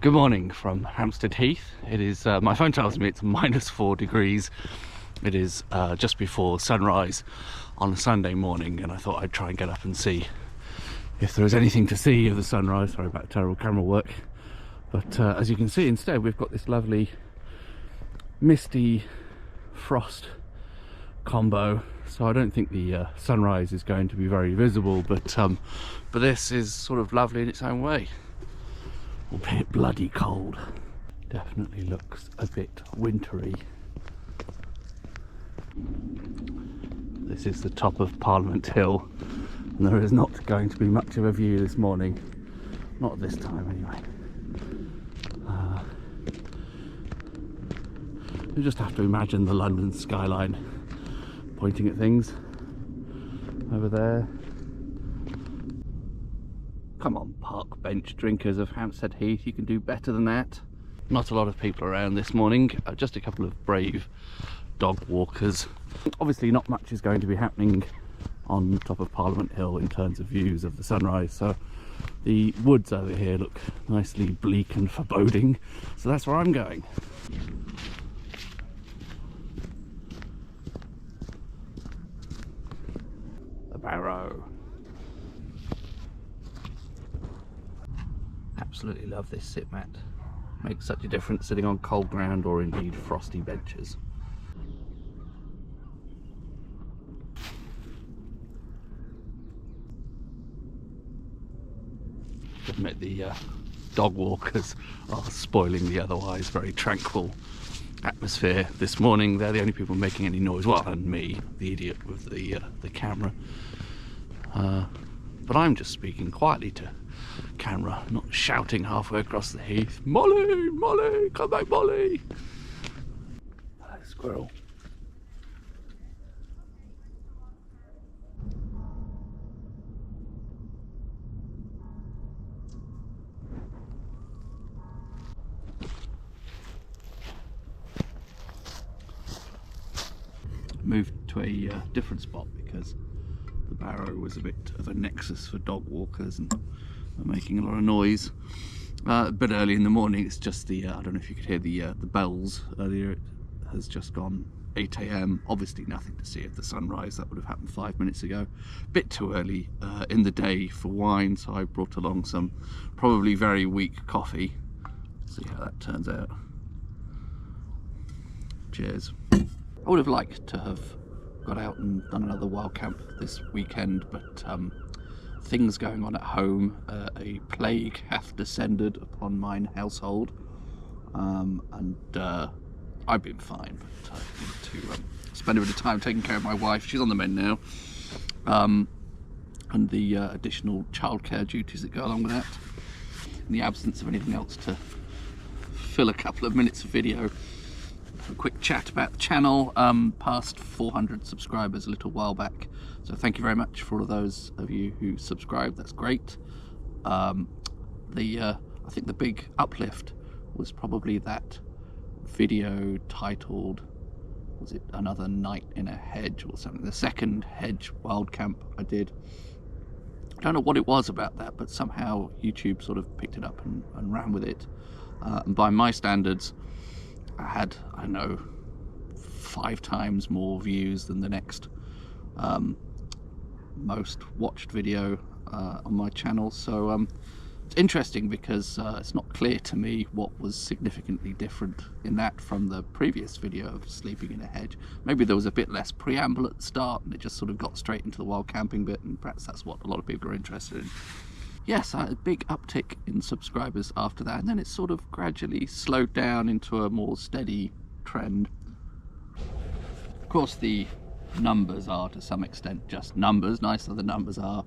Good morning from Hampstead Heath. It is, my phone tells me it's -4 degrees. It is just before sunrise on a Sunday morning, and I thought I'd try and get up and see if there is anything to see of the sunrise. Sorry about terrible camera work. But as you can see, instead we've got this lovely misty frost combo, so I don't think the sunrise is going to be very visible, but this is sort of lovely in its own way. A bit bloody cold. Definitely looks a bit wintry. This is the top of Parliament Hill, and there is not going to be much of a view this morning. Not at this time anyway. You just have to imagine the London skyline pointing at things over there. Come on, park bench drinkers of Hampstead Heath, you can do better than that. Not a lot of people around this morning, just a couple of brave dog walkers. Obviously not much is going to be happening on top of Parliament Hill in terms of views of the sunrise, so the woods over here look nicely bleak and foreboding, so that's where I'm going. The Barrow. Absolutely love this sit mat. Makes such a difference sitting on cold ground or indeed frosty benches. Admit the dog walkers are spoiling the otherwise very tranquil atmosphere this morning. They're the only people making any noise, well, and me, the idiot with the camera. But I'm just speaking quietly to camera, not shouting halfway across the heath, "Molly, Molly, come back, Molly!" Hello, squirrel. Moved to a different spot because the Barrow was a bit of a nexus for dog walkers and they're making a lot of noise. A bit early in the morning. It's just the I don't know if you could hear the bells earlier. It has just gone 8 AM. Obviously nothing to see of the sunrise. That would have happened 5 minutes ago. Bit too early in the day for wine, so I brought along some probably very weak coffee. See how that turns out. Cheers. I would have liked to have got out and done another wild camp this weekend, but things going on at home. A plague hath descended upon mine household, and I've been fine, but I need to spend a bit of time taking care of my wife. She's on the mend now, and the additional childcare duties that go along with that. In the absence of anything else to fill a couple of minutes of video, a quick chat about the channel. Past 400 subscribers a little while back, so thank you very much for all of those of you who subscribed. That's great. I think the big uplift was probably that video titled, was it Another Night in a Hedge or something, the second hedge wild camp I did. I don't know what it was about that, but somehow YouTube sort of picked it up and ran with it, and by my standards I had, I don't know, 5 times more views than the next most watched video on my channel. So it's interesting because it's not clear to me what was significantly different in that from the previous video of sleeping in a hedge. Maybe there was a bit less preamble at the start and it just sort of got straight into the wild camping bit, and perhaps that's what a lot of people are interested in. Yes, a big uptick in subscribers after that, and then it sort of gradually slowed down into a more steady trend. Of course, the numbers are to some extent just numbers. Nice that the numbers are,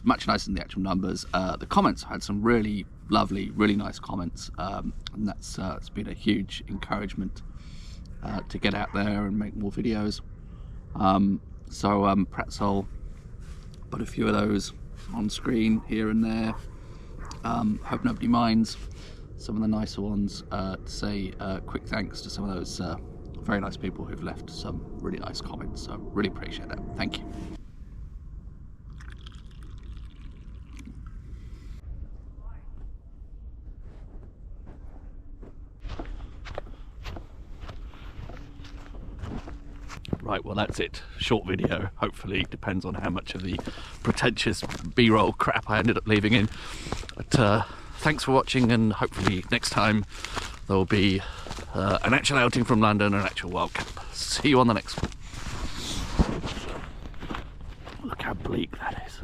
much nicer than the actual numbers. The comments, I had some really lovely, really nice comments, and that's it's been a huge encouragement to get out there and make more videos. So perhaps I'll put a few of those on screen here and there. Hope nobody minds. Some of the nicer ones, to say quick thanks to some of those very nice people who've left some really nice comments, so really appreciate that. Thank you. Right, well that's it. Short video, hopefully. Depends on how much of the pretentious B-roll crap I ended up leaving in. But thanks for watching, and hopefully next time there will be an actual outing from London, an actual wild camp. See you on the next one. Look how bleak that is.